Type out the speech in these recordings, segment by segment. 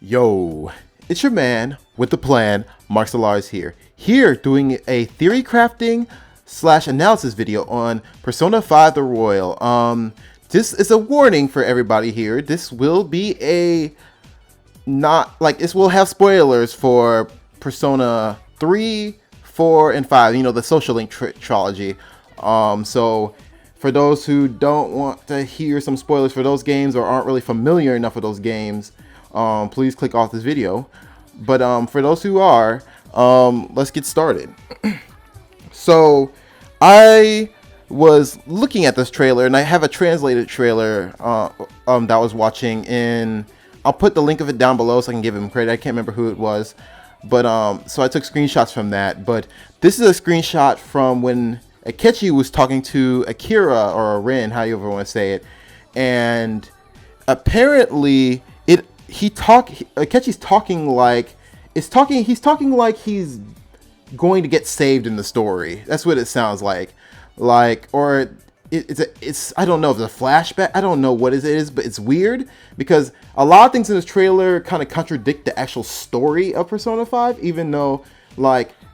Yo, it's your man with the plan, Mark Solars here doing a theory crafting slash analysis video on Persona 5 The Royal. This is a warning for everybody here. This will be this will have spoilers for Persona 3, 4, and 5, the Social Link trilogy. So for those who don't want to hear some spoilers for those games or aren't really familiar enough with those games, please click off this video. But for those who are, let's get started. So I was looking at this trailer, and I have a translated trailer that I was watching, and I'll put the link of it down below so I can give him credit. I can't remember who it was, but so I took screenshots from that. But this is a screenshot from when Akechi was talking to Akira, or Rin, how you ever want to say it, and apparently Akechi's talking like he's talking like he's going to get saved in the story. That's what it sounds like. It's I don't know if it's a flashback. I don't know what it is, but it's weird because a lot of things in this trailer kind of contradict the actual story of Persona 5, even though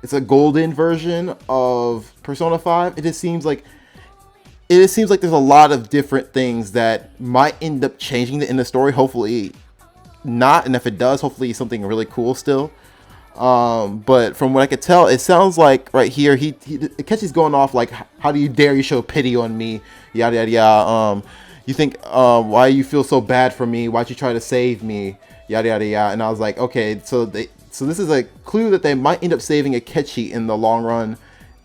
it's a golden version of Persona 5. It just seems like there's a lot of different things that might end up changing in the story. Hopefully not, and if it does, hopefully something really cool still. But from what I could tell, it sounds like right here Akechi's going off like, how do you dare you show pity on me, yada yada yada. You think why you feel so bad for me, why'd you try to save me, yada yada yada. And I was like, okay, so this is a clue that they might end up saving Akechi in the long run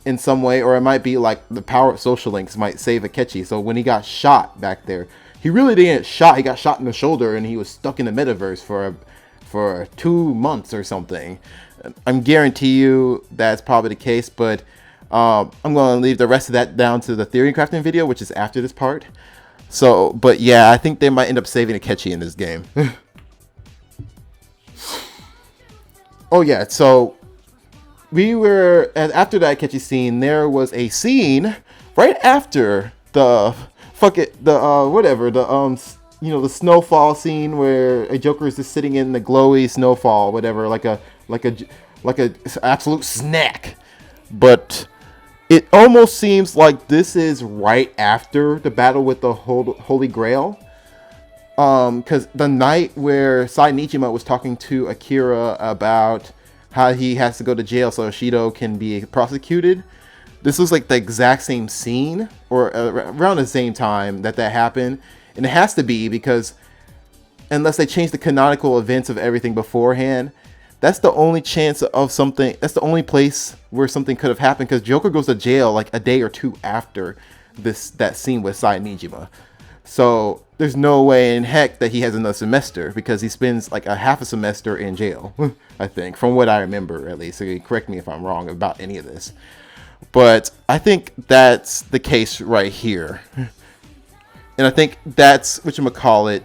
in some way, or it might be like the power of social links might save Akechi. So when he got shot back there, he really didn't get shot. He got shot in the shoulder, and he was stuck in the metaverse for 2 months or something. I'm guarantee you that's probably the case, but I'm going to leave the rest of that down to the theory crafting video, which is after this part. So, but yeah, I think they might end up saving Akechi in this game. Oh yeah, so we were after that Akechi scene. There was a scene right after the the snowfall scene where a Joker is just sitting in the glowy snowfall, whatever, like a absolute snack. But it almost seems like this is right after the battle with the Holy Grail. Because the night where Nijima was talking to Akira about how he has to go to jail so Shido can be prosecuted, this was like the exact same scene, or around the same time that happened. And it has to be, because unless they change the canonical events of everything beforehand, that's the only chance of something. That's the only place where something could have happened, because Joker goes to jail like a day or two after that scene with Nijima. So there's no way in heck that he has another semester, because he spends like a half a semester in jail, I think, from what I remember at least. So you correct me if I'm wrong about any of this. But I think that's the case right here. And I think that's whatchamacallit,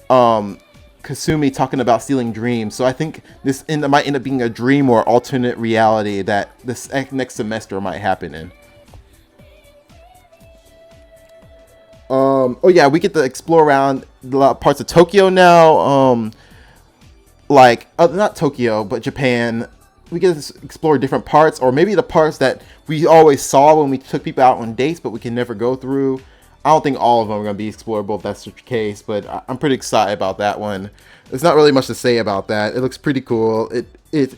Kasumi talking about stealing dreams. So I think this might end up being a dream or alternate reality that this next semester might happen in. Oh yeah, we get to explore around a lot of parts of Tokyo now. Not Tokyo, but Japan. We get to explore different parts, or maybe the parts that we always saw when we took people out on dates, but we can never go through. I don't think all of them are going to be explorable if that's the case, but I'm pretty excited about that one. There's not really much to say about that. It looks pretty cool. It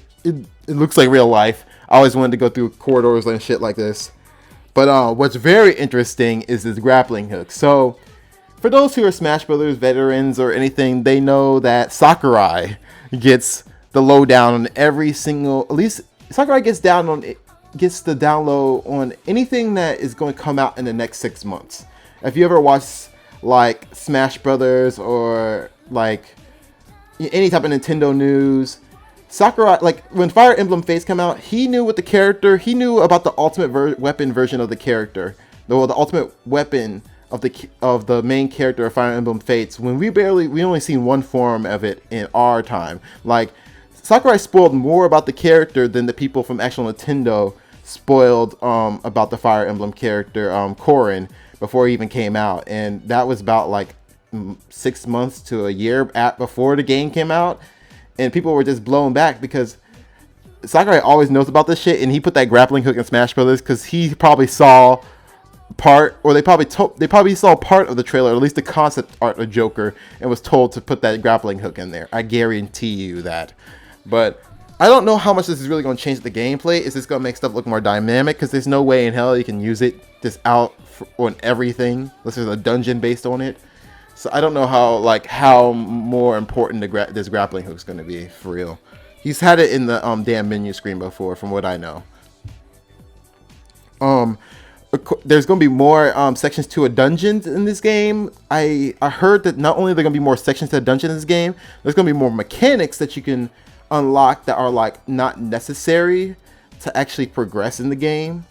looks like real life. I always wanted to go through corridors and shit like this. But what's very interesting is this grappling hook. So for those who are Smash Brothers veterans or anything, they know that Sakurai gets the lowdown on every single. At least Sakurai gets the download on anything that is going to come out in the next 6 months. If you ever watched like Smash Brothers or like any type of Nintendo news, Sakurai, like when Fire Emblem Fates came out, he knew what the character, he knew about the ultimate weapon version of the character, the ultimate weapon of the main character of Fire Emblem Fates. When we only seen one form of it in our time. Like Sakurai spoiled more about the character than the people from actual Nintendo spoiled about the Fire Emblem character, Corrin, before he even came out. And that was about like 6 months to a year before the game came out. and people were just blown back because Sakurai always knows about this shit, and he put that grappling hook in Smash Brothers because he probably saw part, or they probably saw part of the trailer, or at least the concept art of Joker, and was told to put that grappling hook in there. I guarantee you that. But I don't know how much this is really going to change the gameplay. Is this going to make stuff look more dynamic? Because there's no way in hell you can use it just out on everything unless there's a dungeon based on it. So I don't know how more important this grappling hook is going to be for real. He's had it in the damn menu screen before, from what I know. There's going to be more sections to a dungeon in this game. I heard that not only are there going to be more sections to a dungeon in this game, there's going to be more mechanics that you can unlock that are like not necessary to actually progress in the game.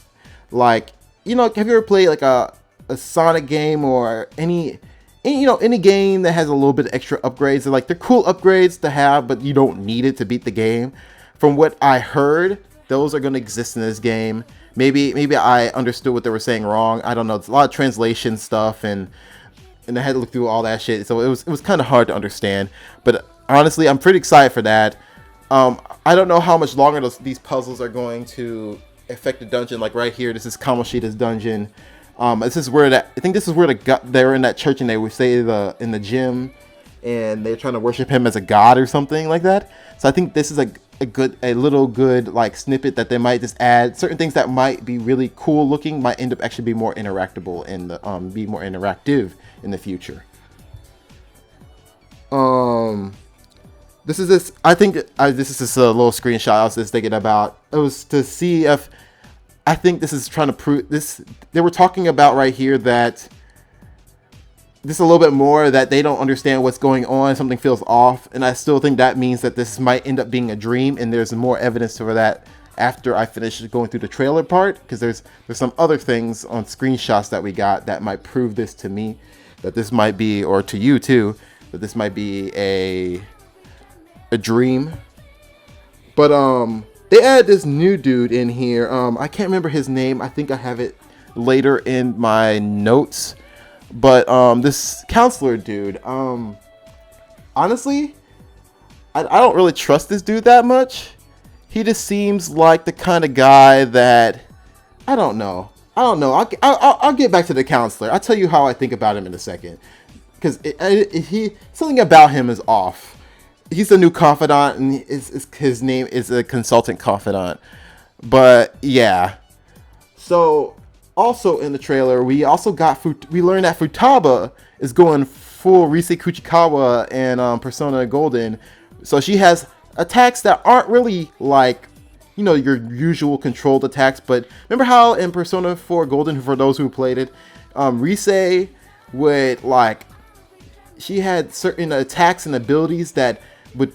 Like, you know, have you ever played like a Sonic game or any game that has a little bit of extra upgrades? They're cool upgrades to have, but you don't need it to beat the game. From what I heard, those are going to exist in this game. Maybe I understood what they were saying wrong. I don't know. It's a lot of translation stuff, and I had to look through all that shit. So it was kind of hard to understand. But honestly, I'm pretty excited for that. I don't know how much longer these puzzles are going to affect the dungeon. Like right here, this is Kamoshida's dungeon. This is where I think this is where they were in that church, and they would say in the gym, and they're trying to worship him as a god or something like that. So I think this is a little good like snippet that they might just add. Certain things that might be really cool looking might end up actually be more interactable and be more interactive in the future. I think this is just a little screenshot I was just thinking about. It was to see if I think this is trying to prove this. They were talking about right here that just a little bit more that they don't understand what's going on. Something feels off, and I still think that means that this might end up being a dream. And there's more evidence for that after I finish going through the trailer part, because there's some other things on screenshots that we got that might prove this to me, that this might be, or to you too, that this might be a dream. But they added this new dude in here. I can't remember his name. I think I have it later in my notes. But this counselor dude, honestly, I don't really trust this dude that much. He just seems like the kind of guy that I don't know. I'll get back to the counselor. I'll tell you how I think about him in a second, because something about him is off. He's a new confidant, and his name is a consultant confidant. But yeah, so. Also in the trailer, we learned that Futaba is going full Rise Kuchikawa and Persona Golden. So she has attacks that aren't really like, you know, your usual controlled attacks. But remember how in Persona 4 Golden, for those who played it, Rise would she had certain attacks and abilities that would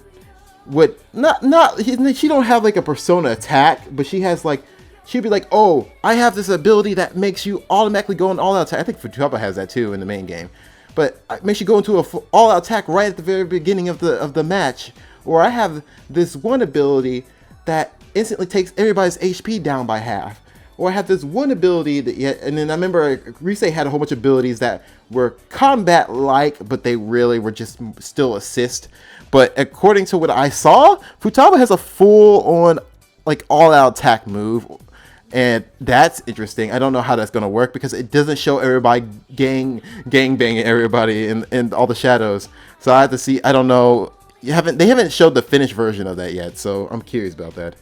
she don't have like a Persona attack, but she has like. She'd be like, oh, I have this ability that makes you automatically go on all-out attack. I think Futaba has that too in the main game. But it makes you go into a all-out attack right at the very beginning of the match. Or I have this one ability that instantly takes everybody's HP down by half. Or I have this one ability that, and then I remember Rise had a whole bunch of abilities that were combat-like, but they really were just still assist. But according to what I saw, Futaba has a full-on like all-out attack move. And that's interesting. I don't know how that's going to work because it doesn't show everybody gang banging everybody in all the shadows. So I have to see. I don't know. They haven't showed the finished version of that yet. So I'm curious about that.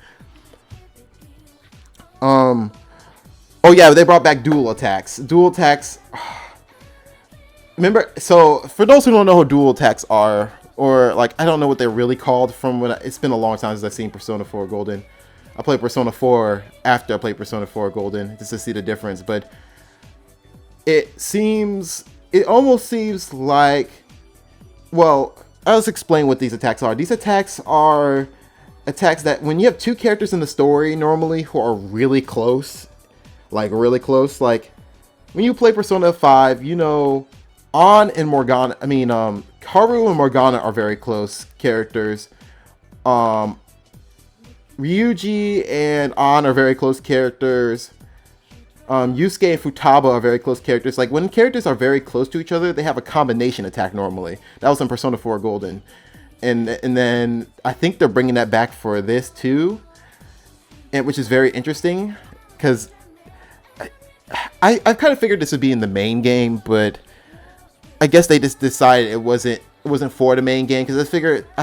Oh yeah, they brought back dual attacks. Dual attacks. Remember? So for those who don't know what dual attacks are, or like I don't know what they're really called from when it's been a long time since I've seen Persona 4 Golden. I played Persona 4 after I played Persona 4 Golden just to see the difference, but it almost seems like, well, I'll just explain what these attacks are. These attacks are attacks that when you have two characters in the story normally who are really close, like when you play Persona 5, you know, Haru and Morgana are very close characters. Ryuji and An are very close characters. Yusuke and Futaba are very close characters. Like when characters are very close to each other, they have a combination attack normally. That was in Persona 4 Golden. and then I think they're bringing that back for this too, and which is very interesting because I kind of figured this would be in the main game, but I guess they just decided it wasn't for the main game, because I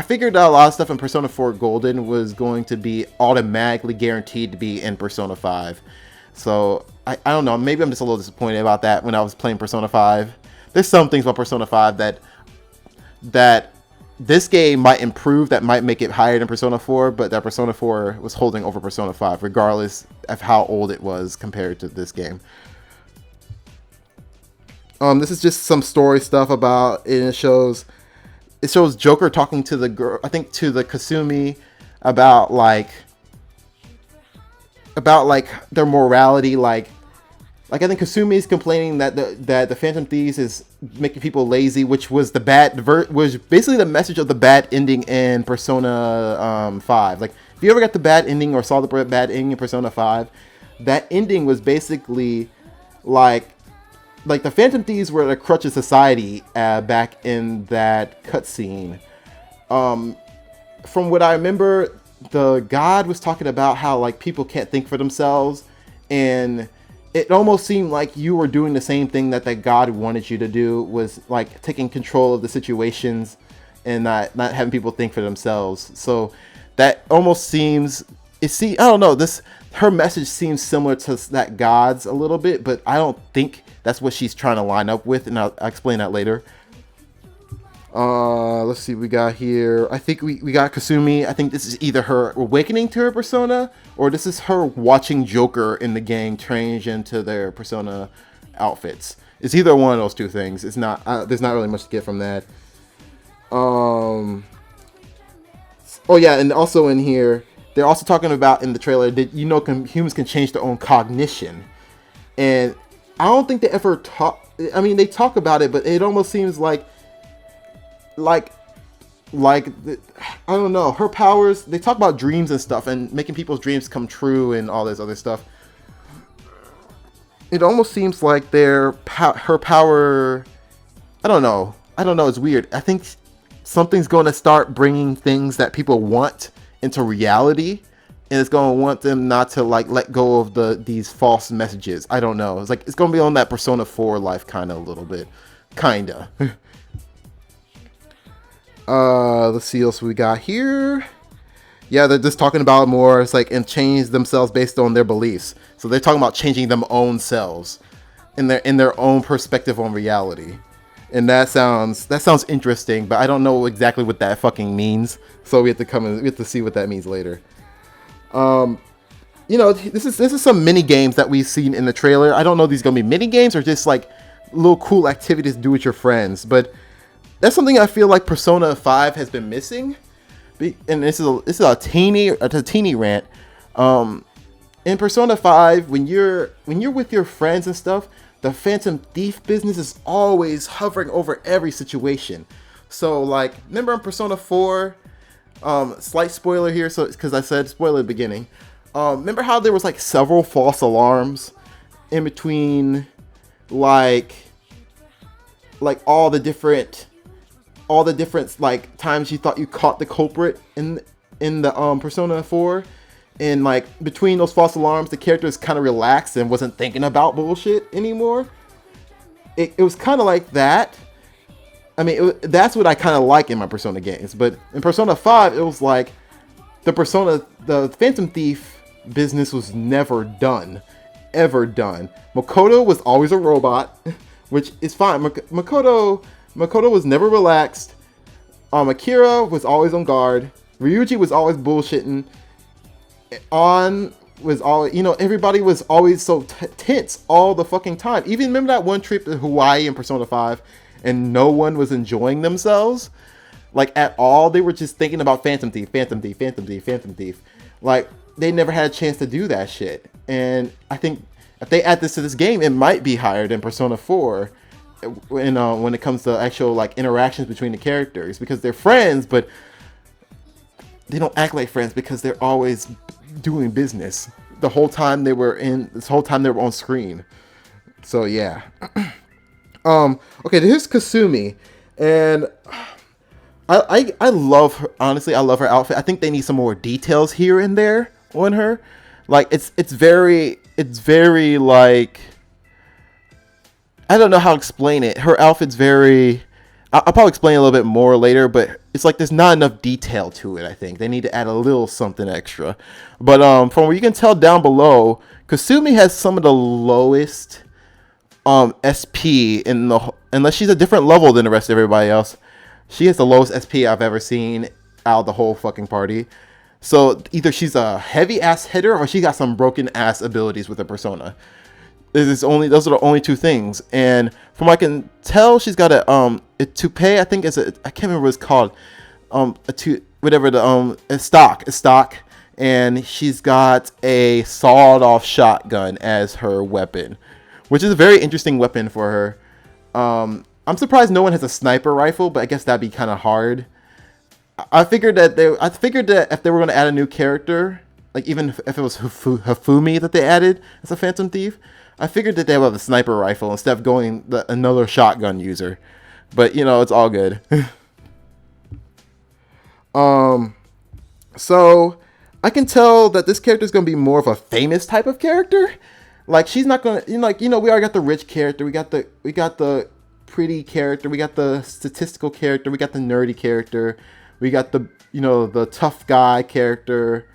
figured that a lot of stuff in Persona 4 Golden was going to be automatically guaranteed to be in Persona 5. So I don't know, maybe I'm just a little disappointed about that when I was playing Persona 5. There's some things about Persona 5 that this game might improve, that might make it higher than Persona 4, but that Persona 4 was holding over Persona 5 regardless of how old it was compared to this game. This is just some story stuff about it. It shows Joker talking to the girl, I think to the Kasumi, about their morality. Like I think Kasumi is complaining that the Phantom Thieves is making people lazy, which was was basically the message of the bad ending in Persona 5. Like, if you ever got the bad ending or saw the bad ending in Persona 5, that ending was basically like the Phantom Thieves were the crutch of society back in that cutscene. From what I remember, the god was talking about how like people can't think for themselves, and it almost seemed like you were doing the same thing that god wanted you to do, was like taking control of the situations and not having people think for themselves. So that almost seems, I don't know, her message seems similar to that god's a little bit, but I don't think that's what she's trying to line up with, and I'll explain that later. Let's see what we got here. I think we got Kasumi. I think this is either her awakening to her persona, or this is her watching Joker in the gang change into their persona outfits. It's either one of those two things. It's not. There's not really much to get from that. Oh yeah, and also in here, they're also talking about in the trailer that humans can change their own cognition, and I don't think they ever talk. I mean, they talk about it, but it almost seems like I don't know, her powers. They talk about dreams and stuff, and making people's dreams come true, and all this other stuff. It almost seems like her power. I don't know. It's weird. I think something's going to start bringing things that people want into reality, and it's going to want them not to like let go of these false messages. I don't know. It's like it's going to be on that Persona 4 life kind of a little bit, kinda. Let's see what else we got here. Yeah, they're just talking about more. It's like, and change themselves based on their beliefs. So they're talking about changing them own selves in their own perspective on reality. And that sounds interesting, but I don't know exactly what that fucking means. So we have to see what that means later. This is some mini games that we've seen in the trailer. I don't know if these are gonna be mini games or just like little cool activities to do with your friends, but that's something I feel like Persona 5 has been missing. And this is a teeny rant. In Persona 5, when you're with your friends and stuff, the Phantom Thief business is always hovering over every situation. So like, remember in Persona 4, slight spoiler here, so because I said spoiler at the beginning. Remember how there was like several false alarms in between, like all the different like times you thought you caught the culprit in the Persona 4, and like between those false alarms, the characters kind of relaxed and wasn't thinking about bullshit anymore. It was kind of like that. I mean, that's what I kind of like in my Persona games. But in Persona 5, it was like the Phantom Thief business was never done, ever done. Makoto was always a robot, which is fine. Makoto was never relaxed. Akira was always on guard. Ryuji was always bullshitting. Was always, everybody was always so tense all the fucking time. Even remember that one trip to Hawaii in Persona 5, and no one was enjoying themselves, like at all. They were just thinking about Phantom Thief. Like they never had a chance to do that shit. And I think if they add this to this game, it might be higher than Persona 4. When it comes to actual like interactions between the characters, because they're friends, but they don't act like friends because they're always doing business the whole time they were on screen. So yeah. Okay, here's Kasumi, and I love her. Honestly, I love her outfit. I think they need some more details here and there on her. Like it's very like, I don't know how to explain it. Her outfit's very. I'll probably explain a little bit more later, but it's like there's not enough detail to it. I think they need to add a little something extra. But from what you can tell down below, Kasumi has some of the lowest SP in the, unless she's a different level than the rest of everybody else. She has the lowest SP I've ever seen out of the whole fucking party. So either she's a heavy ass hitter or she got some broken ass abilities with her persona. Those are the only two things. And from what I can tell, she's got a toupee. I think it's I can't remember what it's called. A stock, and she's got a sawed off shotgun as her weapon, which is a very interesting weapon for her. I'm surprised no one has a sniper rifle, but I guess that'd be kind of hard. I figured that if they were going to add a new character, like even if it was Hifumi that they added as a Phantom Thief, I figured that they would have a sniper rifle instead of going another shotgun user. But it's all good. So I can tell that this character is going to be more of a famous type of character. Like she's not going to, we already got the rich character, we got the pretty character, we got the statistical character, we got the nerdy character, we got the the tough guy character,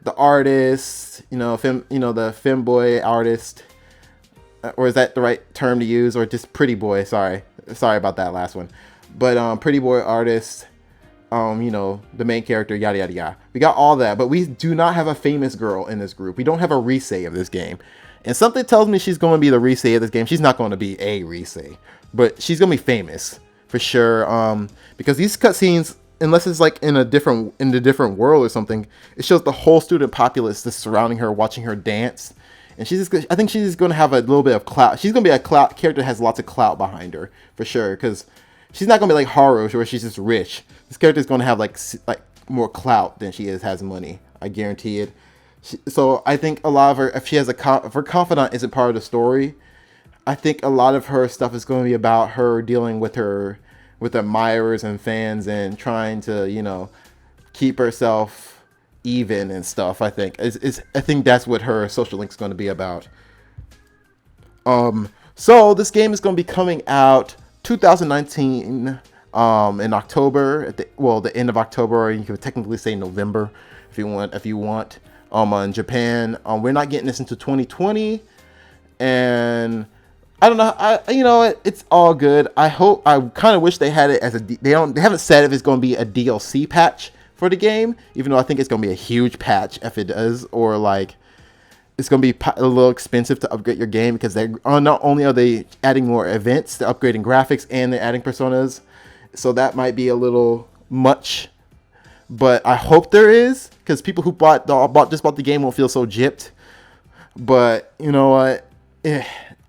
the artist, the femboy artist, or is that the right term to use, or just pretty boy? Sorry about that last one, but pretty boy artist, the main character, yada yada yada. We got all that, but we do not have a famous girl in this group. We don't have a Rise of this game, and something tells me she's going to be the Rise of this game. She's not going to be a Rise, but she's going to be famous for sure. Because these cutscenes, unless it's like in a different world or something, it shows the whole student populace just surrounding her, watching her dance. And I think she's going to have a little bit of clout. She's going to be a clout character that has lots of clout behind her for sure. Because she's not going to be like Haru, where she's just rich. This character is going to have like more clout than she has money. I guarantee it. So I think a lot of her, if her confidant isn't part of the story, I think a lot of her stuff is going to be about her dealing with admirers and fans and trying to keep herself even and stuff. I think I think that's what her social link is going to be about. So this game is going to be coming out 2019 in October, the end of October, or you could technically say November if you want. In Japan. We're not getting this into 2020, and I don't know. It's all good. I kind of wish they had it as they haven't said if it's going to be a DLC patch for the game, even though I think it's going to be a huge patch if it does, or like it's going to be a little expensive to upgrade your game, because not only are they adding more events, they're upgrading graphics and they're adding personas, so that might be a little much. But I hope there is, because people who bought the game won't feel so gypped. But you know what?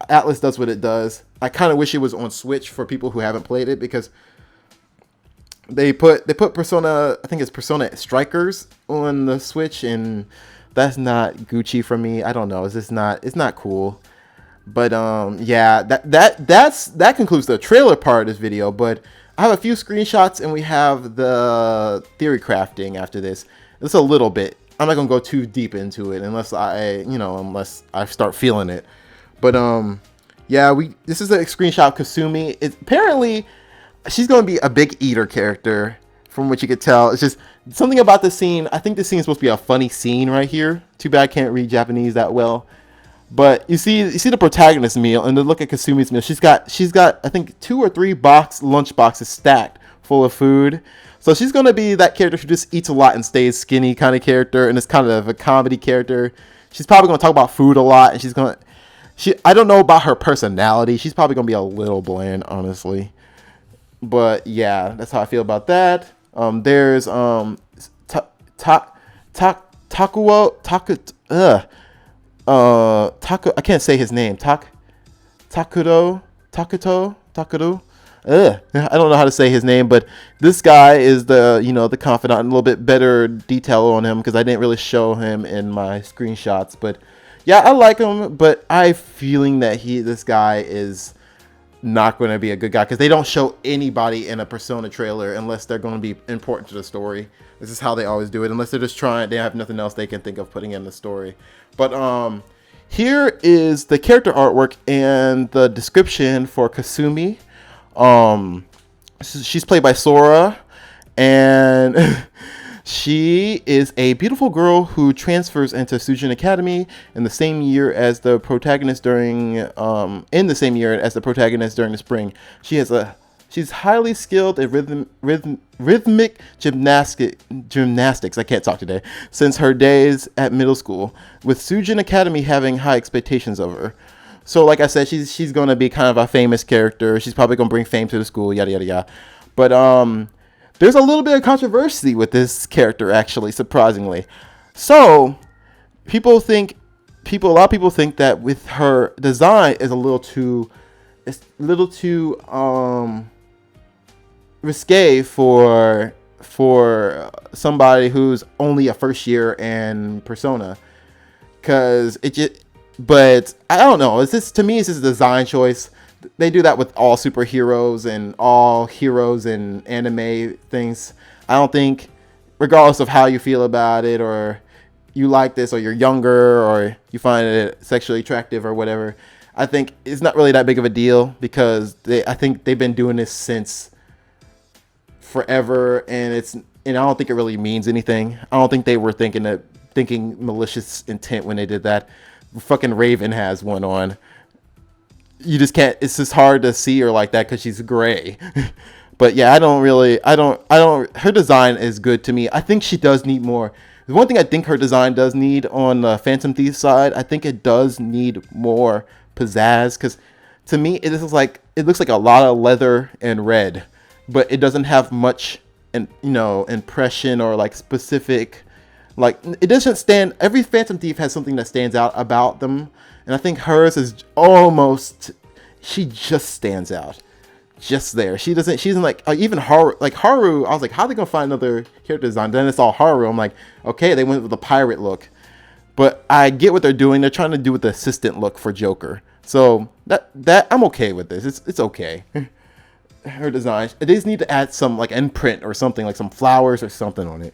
Atlas does what it does. I kind of wish it was on Switch for people who haven't played it, because they put Persona, I think it's Persona Strikers on the Switch, and that's not Gucci for me. I don't know. It's not cool. But yeah, that concludes the trailer part of this video. But I have a few screenshots, and we have the theory crafting after this. It's a little bit. I'm not gonna go too deep into it unless I start feeling it. But yeah, this is a screenshot of Kasumi. Apparently she's gonna be a big eater character, from what you could tell. It's just something about the scene. I think this scene is supposed to be a funny scene right here. Too bad I can't read Japanese that well. But you see the protagonist's meal, and then look at Kasumi's meal. She's got I think 2 or 3 lunch boxes stacked full of food. So she's gonna be that character who just eats a lot and stays skinny kind of character, and it's kind of a comedy character. She's probably gonna talk about food a lot, and I don't know about her personality. She's probably gonna be a little bland, honestly. But yeah, that's how I feel about that. There's I can't say his name. Takudo. I don't know how to say his name, but this guy is the confidant. A little bit better detail on him, because I didn't really show him in my screenshots. But yeah, I like him, but I have a feeling that this guy is not going to be a good guy, because they don't show anybody in a Persona trailer unless they're going to be important to the story. This is how they always do it, unless they're just trying, they have nothing else they can think of putting in the story. But here is the character artwork and the description for Kasumi. She's played by Sora, and she is a beautiful girl who transfers into Sujin Academy in the same year as the protagonist during the spring. She's highly skilled at rhythmic gymnastics. I can't talk today. Since her days at middle school, with Sujin Academy having high expectations of her. So, like I said, she's going to be kind of a famous character. She's probably going to bring fame to the school, yada yada yada. But there's a little bit of controversy with this character, actually, surprisingly. So, a lot of people think that with her design is a little too risque for somebody who's only a first year in Persona, but I don't know. To me, it's just a design choice. They do that with all superheroes and all heroes and anime things. I don't think, regardless of how you feel about it, or you like this, or you're younger, or you find it sexually attractive or whatever, I think it's not really that big of a deal, because I think they've been doing this since forever, and I don't think it really means anything. I don't think they were thinking malicious intent when they did that. Fucking Raven has one on. You just can't. It's just hard to see her like that because she's gray. But yeah, I don't. Her design is good to me. I think she does need more. The one thing I think her design does need on the Phantom Thief side, I think it does need more pizzazz, because to me it looks like a lot of leather and red, but it doesn't have much, impression or like specific. Like, it doesn't stand. Every Phantom Thief has something that stands out about them, and I think hers is almost. She just stands out, just there. She isn't like even Haru. Like Haru, I was like, how are they gonna find another character design? Then it's all Haru. I'm like, okay, they went with the pirate look, but I get what they're doing. They're trying to do with the assistant look for Joker. So that I'm okay with this. It's okay. Her design. They just need to add some like imprint or something, like some flowers or something on it.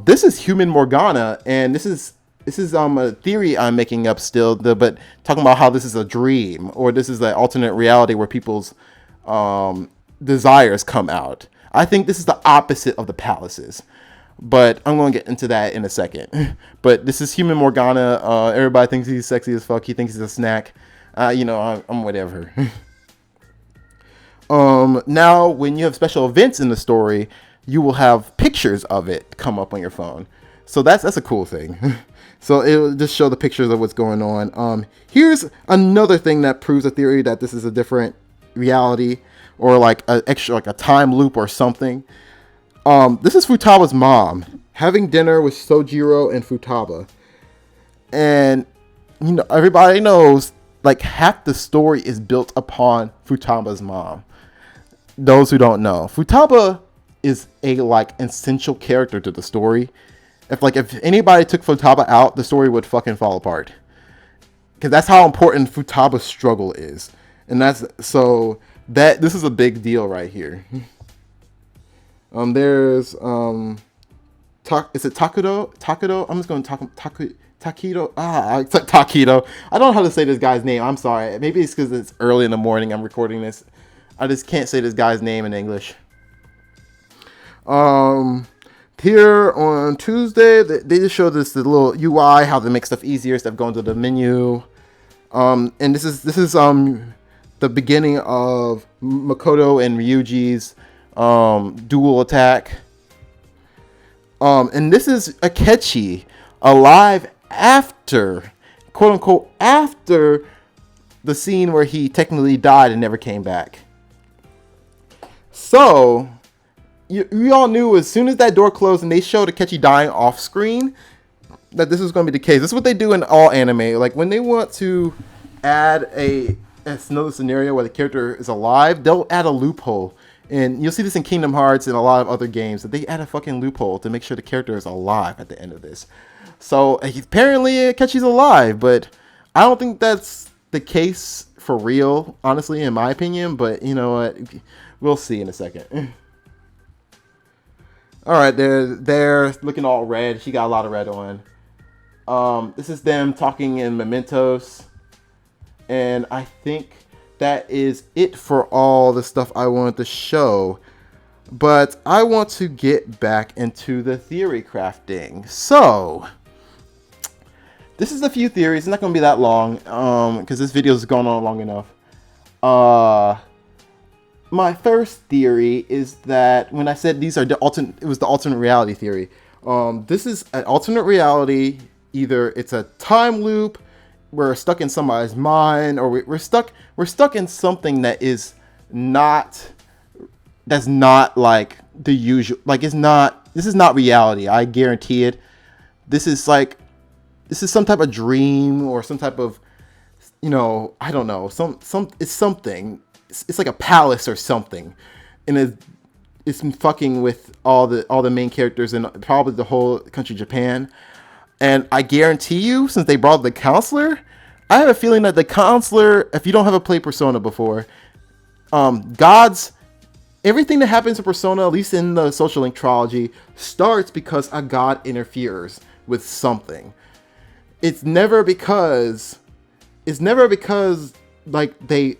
This is Human Morgana, and this is a theory I'm making up still, but talking about how this is a dream, or this is the alternate reality where people's desires come out. I think this is the opposite of the palaces, but I'm going to get into that in a second. But this is Human Morgana. Everybody thinks he's sexy as fuck. He thinks he's a snack. I'm whatever. Now, when you have special events in the story, you will have pictures of it come up on your phone. So that's a cool thing. So it'll just show the pictures of what's going on. Here's another thing that proves a theory that this is a different reality, or like a time loop or something. This is Futaba's mom having dinner with Sojiro and Futaba. And everybody knows like half the story is built upon Futaba's mom. Those who don't know, Futaba is a like essential character to the story. If anybody took Futaba out, the story would fucking fall apart. Because that's how important Futaba's struggle is. And this is a big deal right here. There's is it Takudo? I'm just going to Takido. It's like Takido. I don't know how to say this guy's name. I'm sorry. Maybe it's because it's early in the morning. I'm recording this. I just can't say this guy's name in English. Here on Tuesday, they just showed this the little UI, how to make stuff easier, stuff going to the menu. And this is the beginning of Makoto and Ryuji's dual attack. And this is Akechi alive after, quote unquote, after the scene where he technically died and never came back. So we all knew as soon as that door closed and they showed Akechi dying off screen that this was going to be the case. This is what they do in all anime. Like when they want to add another scenario where the character is alive, they'll add a loophole. And you'll see this in Kingdom Hearts and a lot of other games, that they add a fucking loophole to make sure the character is alive at the end of this. So apparently Akechi's alive, but I don't think that's the case for real, honestly, in my opinion. But you know what? We'll see in a second. All right, they're looking all red. She got a lot of red on. This is them talking in mementos, and I think that is it for all the stuff I wanted to show. But I want to get back into the theory crafting. So this is a few theories. It's not going to be that long because this video has gone on long enough. My first theory is that when I said these are the alternate, it was the alternate reality theory. This is an alternate reality. Either it's a time loop, we're stuck in somebody's mind, or we're stuck in something that is not, that's not like the usual. Like this is not reality. I guarantee it. This is some type of dream or some type of, you know, I don't know, it's something. It's like a palace or something, and it's fucking with all the main characters and probably the whole country Japan. And I guarantee you, since they brought the counselor, I have a feeling that the counselor, if you don't have a play Persona before, everything that happens in Persona, at least in the Social Link trilogy, starts because a god interferes with something. It's never because like the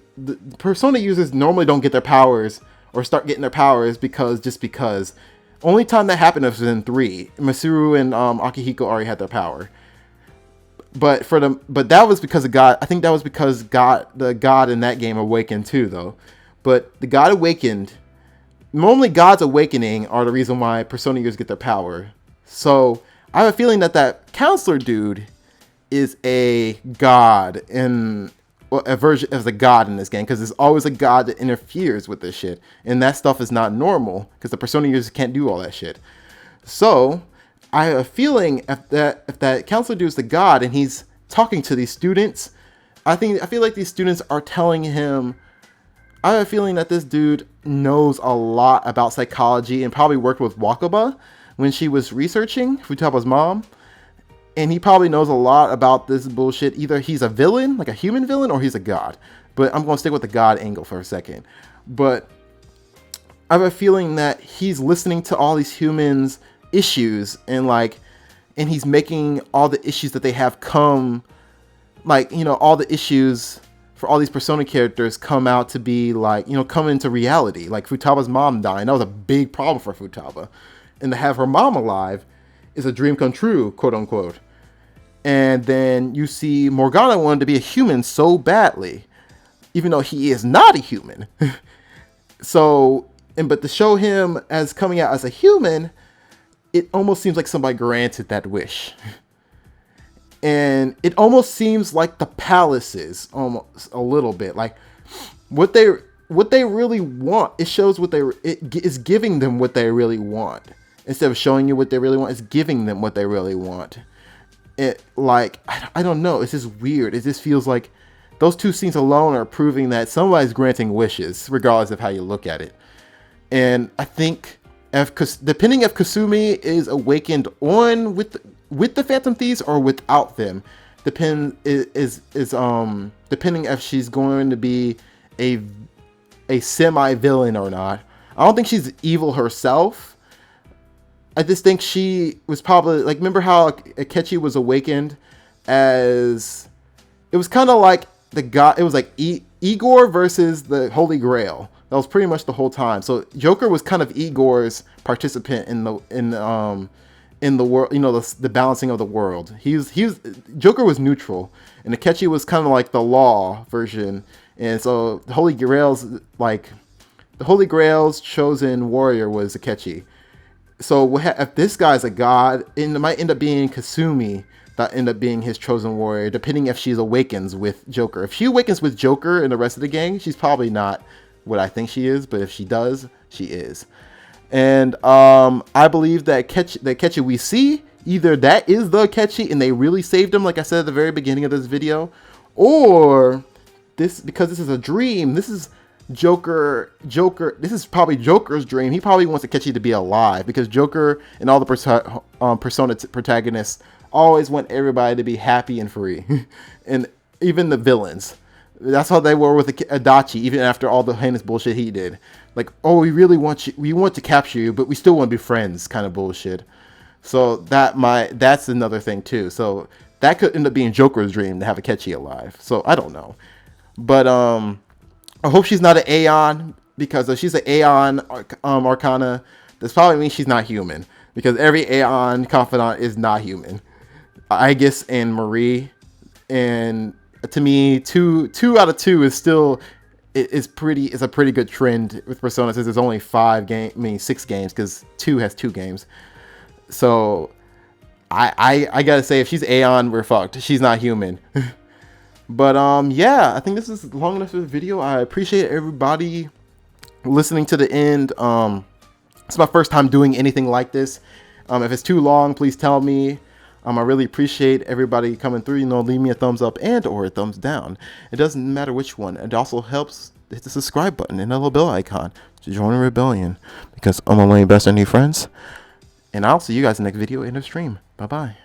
Persona users normally don't get their powers or start getting their powers because. Only time that happened was in 3. Masuru and Akihiko already had their power. But that was because of God. I think that was because the god in that game awakened too, though. But the god awakened. Normally, gods awakening are the reason why Persona users get their power. So I have a feeling that counselor dude is a god a version of the god in this game, because there's always a god that interferes with this shit, and that stuff is not normal because the Persona users can't do all that shit. So I have a feeling if that counselor dude is the god and he's talking to these students, I feel like these students are telling him. I have a feeling that this dude knows a lot about psychology and probably worked with Wakaba when she was researching Futaba's mom. And he probably knows a lot about this bullshit. Either he's a villain, like a human villain, or he's a god. But I'm going to stick with the god angle for a second. But I have a feeling that he's listening to all these humans' issues and he's making all the issues that they have come, all the issues for all these Persona characters come out to be come into reality. Like Futaba's mom dying. That was a big problem for Futaba. And to have her mom alive is a dream come true, quote unquote. And then you see Morgana wanted to be a human so badly, even though he is not a human. But to show him as coming out as a human, it almost seems like somebody granted that wish. And it almost seems like the palaces, almost a little bit like what they really want. It shows it is giving them what they really want. Instead of showing you what they really want, it's giving them what they really want. I don't know. It's just weird. It just feels like those two scenes alone are proving that somebody's granting wishes, regardless of how you look at it. And I think depending if Kasumi is awakened on with the Phantom Thieves or without them, depending if she's going to be a semi-villain or not. I don't think she's evil herself. I just think she was probably remember how Akechi was awakened as, it was kind of like the god. It was like Igor versus the Holy Grail. That was pretty much the whole time. So Joker was kind of Igor's participant in the world. The balancing of the world. Joker was neutral, and Akechi was kind of like the law version. And so the Holy Grail's chosen warrior was Akechi. So if this guy's a god, it might end up being Kasumi that end up being his chosen warrior, depending if she awakens with Joker. If she awakens with Joker and the rest of the gang, she's probably not what I think she is, but if she does, she is. And I believe that the Akechi we see, either that is the Akechi and they really saved him, like I said at the very beginning of this video, or because this is a dream, this is Joker, this is probably Joker's dream. He probably wants Akechi to be alive, because Joker and all the Persona protagonists always want everybody to be happy and free. And even the villains. That's how they were with Adachi, even after all the heinous bullshit he did. Like, oh, we really want you, we want to capture you, but we still want to be friends, kind of bullshit. So that's another thing too. So that could end up being Joker's dream to have Akechi alive. So I don't know, but I hope she's not an Aeon, because if she's an Aeon Arcana, this probably means she's not human, because every Aeon confidant is not human. I guess in Marie, and to me, two out of two is still is a pretty good trend with Persona, since there's only 6 games, because 2 has 2 games. So I gotta say, if she's Aeon, we're fucked. She's not human. But yeah, I think this is long enough for the video. I appreciate everybody listening to the end. It's my first time doing anything like this. If it's too long, please tell me. I really appreciate everybody coming through. Leave me a thumbs up and or a thumbs down. It doesn't matter which one. It also helps hit the subscribe button and the little bell icon to join a rebellion, because I'm only best and new friends. And I'll see you guys in the next video in the stream. Bye bye.